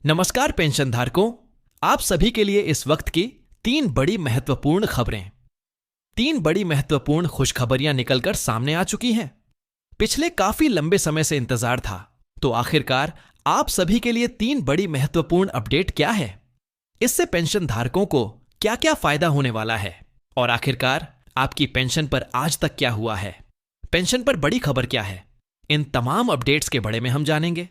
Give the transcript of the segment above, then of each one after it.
नमस्कार पेंशन धारकों। आप सभी के लिए इस वक्त की तीन बड़ी महत्वपूर्ण खबरें, तीन बड़ी महत्वपूर्ण खुशखबरियां निकलकर सामने आ चुकी हैं। पिछले काफी लंबे समय से इंतजार था, तो आखिरकार आप सभी के लिए तीन बड़ी महत्वपूर्ण अपडेट क्या है, इससे पेंशन धारकों को क्या क्या फायदा होने वाला है, और आखिरकार आपकी पेंशन पर आज तक क्या हुआ है, पेंशन पर बड़ी खबर क्या है, इन तमाम अपडेट्स के बारे में हम जानेंगे।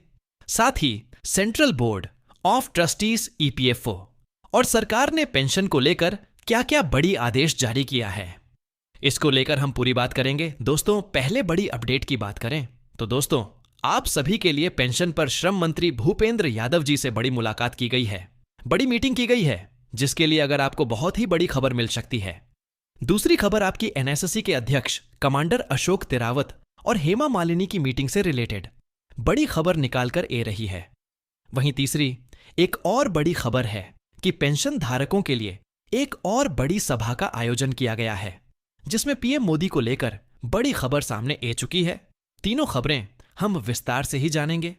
साथ ही central board of trustees EPFO और सरकार ने पेंशन को लेकर क्या क्या बड़ी आदेश जारी किया है, इसको लेकर हम पूरी बात करेंगे। दोस्तों, पहले बड़ी अपडेट की बात करें तो दोस्तों, आप सभी के लिए पेंशन पर श्रम मंत्री भूपेंद्र यादव जी से बड़ी मुलाकात की गई है, बड़ी मीटिंग की गई है, जिसके लिए अगर आपको बहुत ही बड़ी खबर मिल सकती है। दूसरी खबर आपकी एनएसएससी के अध्यक्ष कमांडर अशोक तिरावत और हेमा मालिनी की मीटिंग से रिलेटेड बड़ी खबर निकालकर ए रही है। वहीं तीसरी एक और बड़ी खबर है कि पेंशन धारकों के लिए एक और बड़ी सभा का आयोजन किया गया है, जिसमें पीएम मोदी को लेकर बड़ी खबर सामने आ चुकी है। तीनों खबरें हम विस्तार से ही जानेंगे,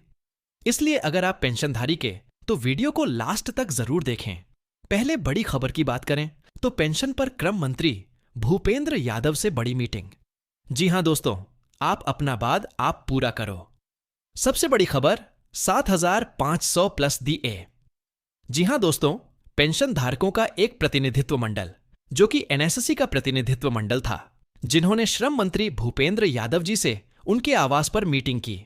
इसलिए अगर आप पेंशनधारी के तो वीडियो को लास्ट तक जरूर देखें। पहले बड़ी खबर की बात करें तो पेंशन पर क्रम मंत्री भूपेंद्र यादव से बड़ी मीटिंग। जी हां दोस्तों, आप अपना बाद आप पूरा करो। सबसे बड़ी खबर 7,500 प्लस डीए। जी हां दोस्तों, पेंशन धारकों का एक प्रतिनिधित्व मंडल, जो कि एनएसएससी का प्रतिनिधित्व मंडल था, जिन्होंने श्रम मंत्री भूपेंद्र यादव जी से उनके आवास पर मीटिंग की।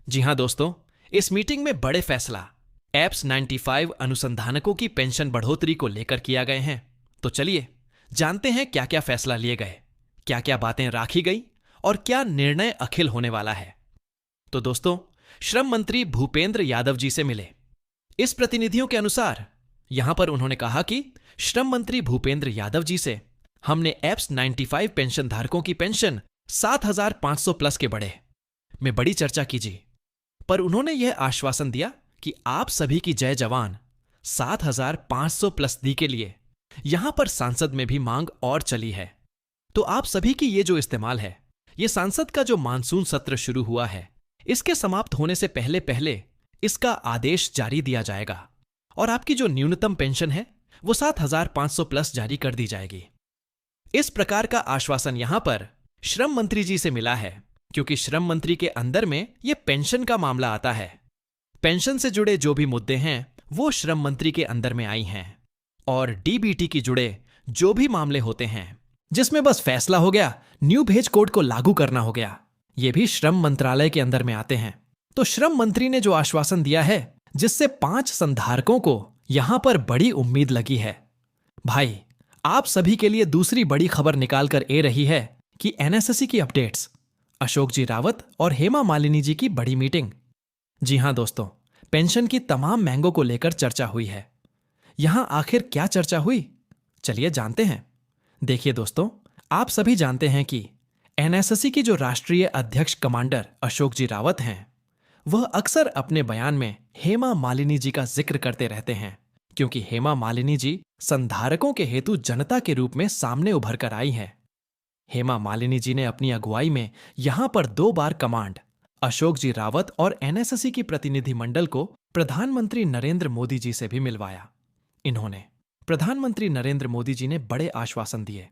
जी हां दोस्तों, इस मीटिंग में बड़े फैसला एप्स 95 अनुसंधानकों की पेंशन बढ़ोतरी को लेकर किया गए हैं। तो चलिए जानते हैं क्या क्या फैसला लिए गए, क्या क्या बातें राखी गई और क्या निर्णय अखिल होने वाला है। तो दोस्तों, श्रम मंत्री भूपेंद्र यादव जी से मिले। इस प्रतिनिधियों के अनुसार यहां पर उन्होंने कहा कि श्रम मंत्री भूपेंद्र यादव जी से हमने एप्स 95 पेंशन धारकों की पेंशन 7,500 प्लस के बढ़े में बड़ी चर्चा की जी, पर उन्होंने यह आश्वासन दिया कि आप सभी की जय जवान 7,500 प्लस दी के लिए यहां पर सांसद में भी मांग और चली है। तो आप सभी की ये जो इस्तेमाल है, ये सांसद का जो मानसून सत्र शुरू हुआ है, इसके समाप्त होने से पहले पहले इसका आदेश जारी दिया जाएगा और आपकी जो न्यूनतम पेंशन है वो 7,500 प्लस जारी कर दी जाएगी। इस प्रकार का आश्वासन यहां पर श्रम मंत्री जी से मिला है, क्योंकि श्रम मंत्री के अंदर में यह पेंशन का मामला आता है। पेंशन से जुड़े जो भी मुद्दे हैं वो श्रम मंत्री के अंदर में आई हैं, और डीबीटी की जुड़े जो भी मामले होते हैं जिसमें बस फैसला हो गया, न्यू वेज कोड को लागू करना हो गया, ये भी श्रम मंत्रालय के अंदर में आते हैं। तो श्रम मंत्री ने जो आश्वासन दिया है, जिससे 5 संधारकों को यहां पर बड़ी उम्मीद लगी है। भाई, आप सभी के लिए दूसरी बड़ी खबर निकालकर ए रही है कि एनएसएससी की अपडेट्स, अशोक जी रावत और हेमा मालिनी जी की बड़ी मीटिंग। जी हां दोस्तों, पेंशन की तमाम मांगों को लेकर चर्चा हुई है। यहां आखिर क्या चर्चा हुई, चलिए जानते हैं। देखिए दोस्तों, आप सभी जानते हैं कि एनएसएससी की जो राष्ट्रीय अध्यक्ष कमांडर अशोक जी रावत हैं, वह अक्सर अपने बयान में हेमा मालिनी जी का जिक्र करते रहते हैं, क्योंकि हेमा मालिनी जी संधारकों के हेतु जनता के रूप में सामने उभर कर आई हैं। हेमा मालिनी जी ने अपनी अगुवाई में यहां पर 2 बार कमांड अशोक जी रावत और एनएसएससी की प्रतिनिधि मंडल को प्रधानमंत्री नरेंद्र मोदी जी से भी मिलवाया। इन्होंने प्रधानमंत्री नरेंद्र मोदी जी ने बड़े आश्वासन दिए,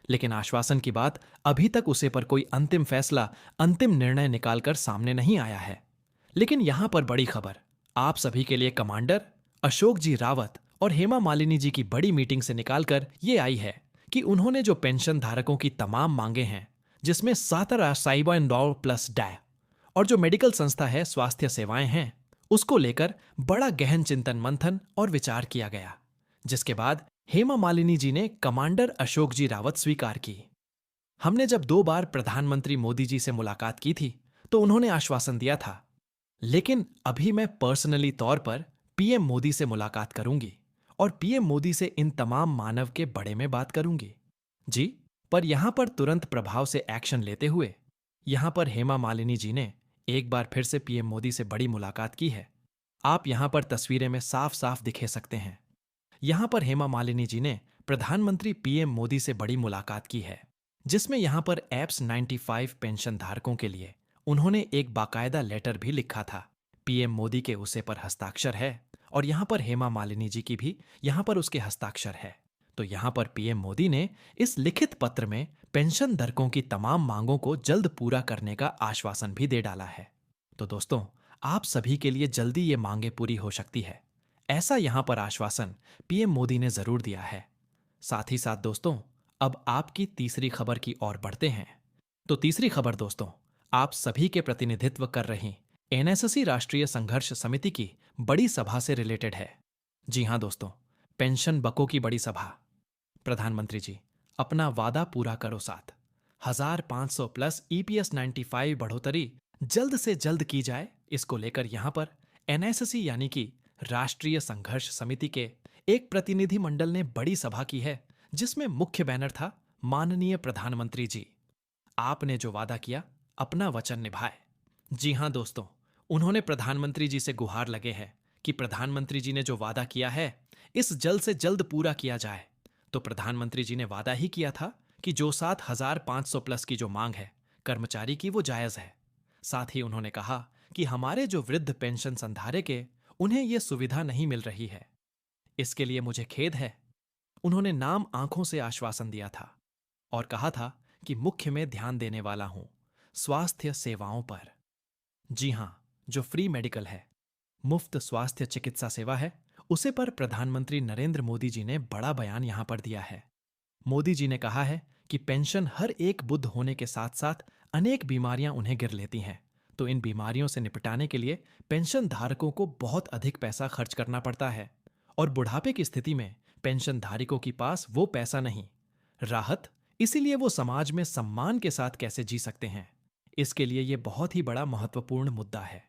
लेकिन आश्वासन की बात अभी तक उसे पर कोई अंतिम फैसला, अंतिम निर्णय निकालकर सामने नहीं आया है। लेकिन यहां पर बड़ी खबर आप सभी के लिए कमांडर अशोक जी रावत और हेमा मालिनी जी की बड़ी मीटिंग से निकालकर ये आई है कि उन्होंने जो पेंशन धारकों की तमाम मांगे हैं, जिसमें 17 प्लस डै और जो मेडिकल संस्था है स्वास्थ्य सेवाएं हैं, उसको लेकर बड़ा गहन चिंतन मंथन और विचार किया गया, जिसके बाद हेमा मालिनी जी ने कमांडर अशोक जी रावत स्वीकार की। हमने जब 2 बार प्रधानमंत्री मोदी जी से मुलाकात की थी तो उन्होंने आश्वासन दिया था, लेकिन अभी मैं पर्सनली तौर पर पीएम मोदी से मुलाकात करूंगी और पीएम मोदी से इन तमाम मानव के बड़े में बात करूंगी जी। पर यहां पर तुरंत प्रभाव से एक्शन लेते हुए यहां पर हेमा मालिनी जी ने एक बार फिर से पीएम मोदी से बड़ी मुलाकात की है। आप यहां पर तस्वीरें में साफ साफ दिखे सकते हैं। यहां पर हेमा मालिनी जी ने प्रधानमंत्री पीएम मोदी से बड़ी मुलाकात की है, जिसमें यहां पर एप्स 95 पेंशन धारकों के लिए उन्होंने एक बाकायदा लेटर भी लिखा था। पीएम मोदी के उसे पर हस्ताक्षर है और यहां पर हेमा मालिनी जी की भी यहां पर उसके हस्ताक्षर है। तो यहां पर पीएम मोदी ने इस लिखित पत्र में पेंशन धारकों की तमाम मांगों को जल्द पूरा करने का आश्वासन भी दे डाला है। तो दोस्तों, आप सभी के लिए जल्दी ये मांगे पूरी हो सकती है, ऐसा यहां पर आश्वासन पीएम मोदी ने जरूर दिया है। साथ ही साथ दोस्तों, अब आपकी तीसरी खबर की ओर बढ़ते हैं। तो तीसरी खबर दोस्तों, आप सभी के प्रतिनिधित्व कर रही एनएसएससी राष्ट्रीय संघर्ष समिति की बड़ी सभा से रिलेटेड है। जी हां दोस्तों, पेंशन बकों की बड़ी सभा। प्रधानमंत्री जी, अपना वादा पूरा करो साथ। 1500 प्लस ईपीएस 95 बढ़ोतरी जल्द से जल्द की जाए, इसको लेकर यहां पर एनएसएससी यानी कि राष्ट्रीय संघर्ष समिति के एक प्रतिनिधि मंडल ने बड़ी सभा की है, जिसमें मुख्य बैनर था माननीय प्रधानमंत्री जी, आपने जो वादा किया अपना वचन निभाए। जी हां दोस्तों, उन्होंने प्रधानमंत्री जी से गुहार लगे हैं कि प्रधानमंत्री जी ने जो वादा किया है इस जल्द से जल्द पूरा किया जाए। तो प्रधानमंत्री जी ने वादा ही किया था कि जो 7500 प्लस की जो मांग है कर्मचारी की, वो जायज है। साथ ही उन्होंने कहा कि हमारे जो वृद्ध पेंशन संधारक के उन्हें यह सुविधा नहीं मिल रही है, इसके लिए मुझे खेद है। उन्होंने नाम आंखों से आश्वासन दिया था और कहा था कि मुख्य में ध्यान देने वाला हूं स्वास्थ्य सेवाओं पर। जी हां, जो फ्री मेडिकल है, मुफ्त स्वास्थ्य चिकित्सा सेवा है, उसे पर प्रधानमंत्री नरेंद्र मोदी जी ने बड़ा बयान यहां पर दिया है। मोदी जी ने कहा है कि पेंशन हर एक बुद्ध होने के साथ साथ अनेक बीमारियां उन्हें गिर लेती हैं, तो इन बीमारियों से निपटाने के लिए पेंशन धारकों को बहुत अधिक पैसा खर्च करना पड़ता है और बुढ़ापे की स्थिति में पेंशन धारकों के पास वो पैसा नहीं, राहत, इसीलिए वो समाज में सम्मान के साथ कैसे जी सकते हैं, इसके लिए ये बहुत ही बड़ा महत्वपूर्ण मुद्दा है।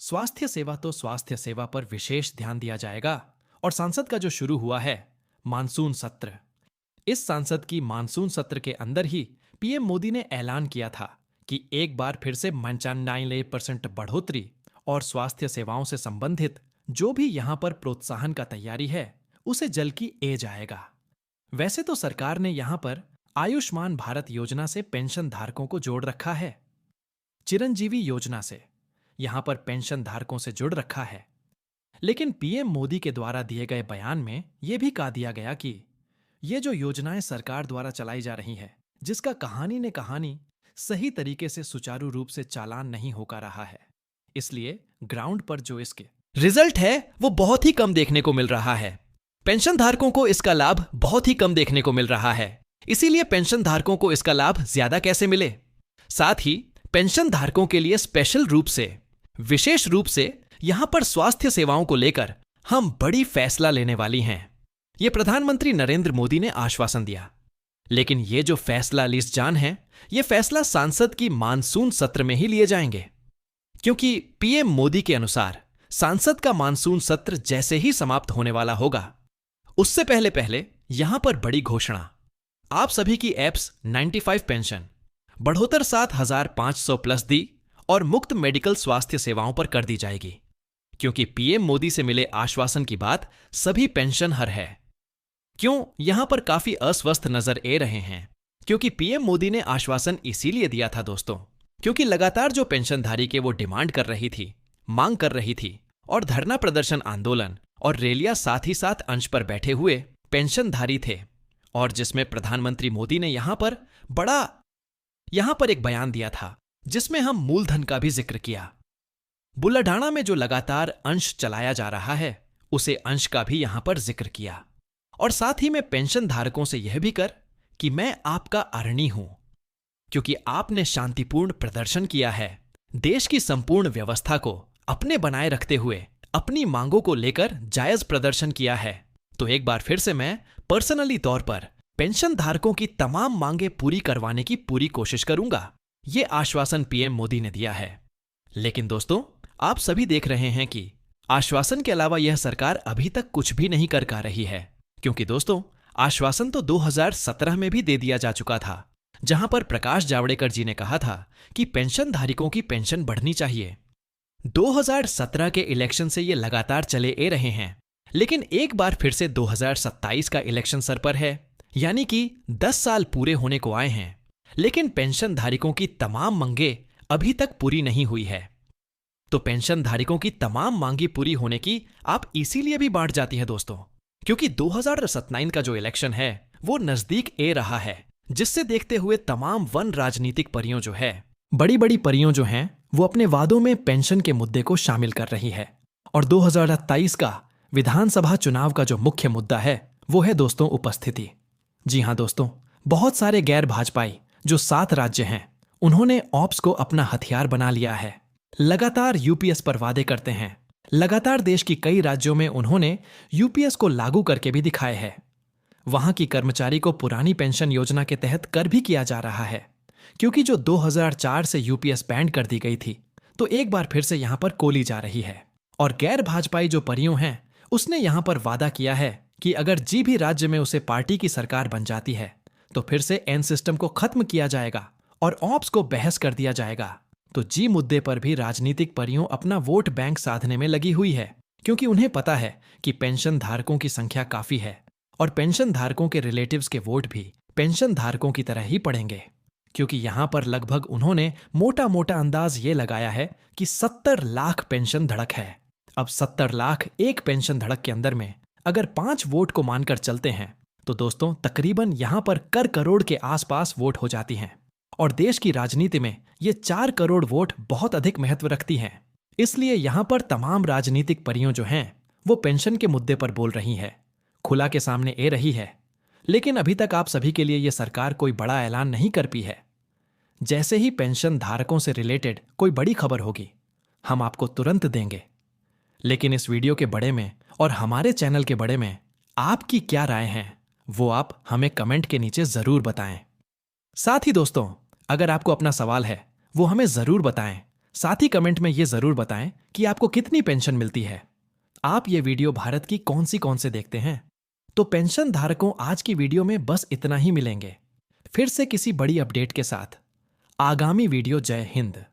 स्वास्थ्य सेवा तो स्वास्थ्य सेवा पर विशेष ध्यान दिया जाएगा। और संसद का जो शुरू हुआ है मानसून सत्र, इस संसद की मानसून सत्र के अंदर ही पीएम मोदी ने ऐलान किया था कि एक बार फिर से 95% बढ़ोतरी और स्वास्थ्य सेवाओं से संबंधित जो भी यहां पर प्रोत्साहन का तैयारी है उसे जल की ए जाएगा। वैसे तो सरकार ने यहां पर आयुष्मान भारत योजना से पेंशन धारकों को जोड़ रखा है, चिरंजीवी योजना से यहां पर पेंशन धारकों से जुड़ रखा है, लेकिन पीएम मोदी के द्वारा दिए गए बयान में यह भी कहा दिया गया कि ये जो योजनाएं सरकार द्वारा चलाई जा रही है, जिसका कहानी ने कहानी सही तरीके से सुचारू रूप से चालान नहीं होकर रहा है, इसलिए ग्राउंड पर जो इसके रिजल्ट है वो बहुत ही कम देखने को मिल रहा है। पेंशन धारकों को इसका लाभ बहुत ही कम देखने को मिल रहा है, इसीलिए पेंशन धारकों को इसका लाभ ज्यादा कैसे मिले। साथ ही पेंशन धारकों के लिए स्पेशल रूप से, विशेष रूप से यहां पर स्वास्थ्य सेवाओं को लेकर हम बड़ी फैसला लेने वाली हैं, यह प्रधानमंत्री नरेंद्र मोदी ने आश्वासन दिया। लेकिन ये जो फैसला लीसजान है, ये फैसला सांसद की मानसून सत्र में ही लिए जाएंगे, क्योंकि पीएम मोदी के अनुसार सांसद का मानसून सत्र जैसे ही समाप्त होने वाला होगा, उससे पहले पहले यहां पर बड़ी घोषणा, आप सभी की एप्स 95 पेंशन बढ़ोतर 7500 प्लस दी और मुफ्त मेडिकल स्वास्थ्य सेवाओं पर कर दी जाएगी, क्योंकि पीएम मोदी से मिले आश्वासन की बात सभी पेंशनर है। क्यों यहां पर काफी अस्वस्थ नजर आ रहे हैं, क्योंकि पीएम मोदी ने आश्वासन इसीलिए दिया था दोस्तों, क्योंकि लगातार जो पेंशनधारी के वो डिमांड कर रही थी, मांग कर रही थी, और धरना प्रदर्शन आंदोलन और रैलियां साथ ही साथ अंश पर बैठे हुए पेंशनधारी थे, और जिसमें प्रधानमंत्री मोदी ने यहां पर एक बयान दिया था जिसमें हम मूलधन का भी जिक्र किया। बुल्लाढाणा में जो लगातार अंश चलाया जा रहा है, उसे अंश का भी यहां पर जिक्र किया, और साथ ही में पेंशन धारकों से यह भी कर कि मैं आपका अरणी हूं, क्योंकि आपने शांतिपूर्ण प्रदर्शन किया है, देश की संपूर्ण व्यवस्था को अपने बनाए रखते हुए अपनी मांगों को लेकर जायज प्रदर्शन किया है। तो एक बार फिर से मैं पर्सनली तौर पर पेंशन धारकों की तमाम मांगें पूरी करवाने की पूरी कोशिश करूंगा, ये आश्वासन पीएम मोदी ने दिया है। लेकिन दोस्तों, आप सभी देख रहे हैं कि आश्वासन के अलावा यह सरकार अभी तक कुछ भी नहीं कर पा रही है, क्योंकि दोस्तों आश्वासन तो 2017 में भी दे दिया जा चुका था, जहां पर प्रकाश जावड़ेकर जी ने कहा था कि पेंशन धारकों की पेंशन बढ़नी चाहिए। 2017 के इलेक्शन से ये लगातार चले आ रहे हैं, लेकिन एक बार फिर से 2027 का इलेक्शन सर पर है, यानी कि 10 साल पूरे होने को आए हैं, लेकिन पेंशन धारकों की तमाम मांगें अभी तक पूरी नहीं हुई है। तो पेंशन धारकों की तमाम मांगी पूरी होने की आप इसीलिए भी बांट जाती है दोस्तों, क्योंकि 2027 का जो इलेक्शन है वो नजदीक ए रहा है, जिससे देखते हुए तमाम वन राजनीतिक परियों जो है, बड़ी बड़ी परियों जो हैं, वो अपने वादों में पेंशन के मुद्दे को शामिल कर रही है। और 2023 का विधानसभा चुनाव का जो मुख्य मुद्दा है वो है दोस्तों उपस्थिति। जी हाँ दोस्तों, बहुत सारे गैर भाजपाई जो 7 राज्य हैं, उन्होंने ऑप्स को अपना हथियार बना लिया है। लगातार यूपीएस पर वादे करते हैं, लगातार देश की कई राज्यों में उन्होंने यूपीएस को लागू करके भी दिखाए है। वहां की कर्मचारी को पुरानी पेंशन योजना के तहत कर भी किया जा रहा है, क्योंकि जो 2004 से यूपीएस बैंड कर दी गई थी, तो एक बार फिर से यहां पर कोली जा रही है। और गैर भाजपाई जो परियों हैं, उसने यहां पर वादा किया है कि अगर जी भी राज्य में उसे पार्टी की सरकार बन जाती है तो फिर से एन सिस्टम को खत्म किया जाएगा और ऑप्स को बहस कर दिया जाएगा। तो जी मुद्दे पर भी राजनीतिक परियों अपना वोट बैंक साधने में लगी हुई है, क्योंकि उन्हें पता है कि पेंशन धारकों की संख्या काफी है और पेंशन धारकों के रिलेटिव्स के वोट भी पेंशन धारकों की तरह ही पड़ेंगे। क्योंकि यहां पर लगभग उन्होंने मोटा मोटा अंदाज ये लगाया है कि 70 लाख पेंशन धड़क है। अब 70 लाख एक पेंशन धड़क के अंदर में अगर 5 वोट को मानकर चलते हैं तो दोस्तों तकरीबन यहां पर कर करोड़ के आसपास वोट हो जाती हैं। और देश की राजनीति में ये 4 करोड़ वोट बहुत अधिक महत्व रखती हैं। इसलिए यहां पर तमाम राजनीतिक परियों जो हैं वो पेंशन के मुद्दे पर बोल रही है, खुला के सामने ए रही है। लेकिन अभी तक आप सभी के लिए ये सरकार कोई बड़ा ऐलान नहीं कर पाई है। जैसे ही पेंशन धारकों से रिलेटेड कोई बड़ी खबर होगी, हम आपको तुरंत देंगे। लेकिन इस वीडियो के बारे में और हमारे चैनल के बारे में आपकी क्या राय है, वो आप हमें कमेंट के नीचे जरूर बताएं। साथ ही दोस्तों, अगर आपको अपना सवाल है वो हमें जरूर बताएं। साथ ही कमेंट में ये जरूर बताएं कि आपको कितनी पेंशन मिलती है। आप ये वीडियो भारत की कौन से देखते हैं। तो पेंशन धारकों, आज की वीडियो में बस इतना ही मिलेंगे, फिर से किसी बड़ी अपडेट के साथ। आगामी वीडियो। जय हिंद।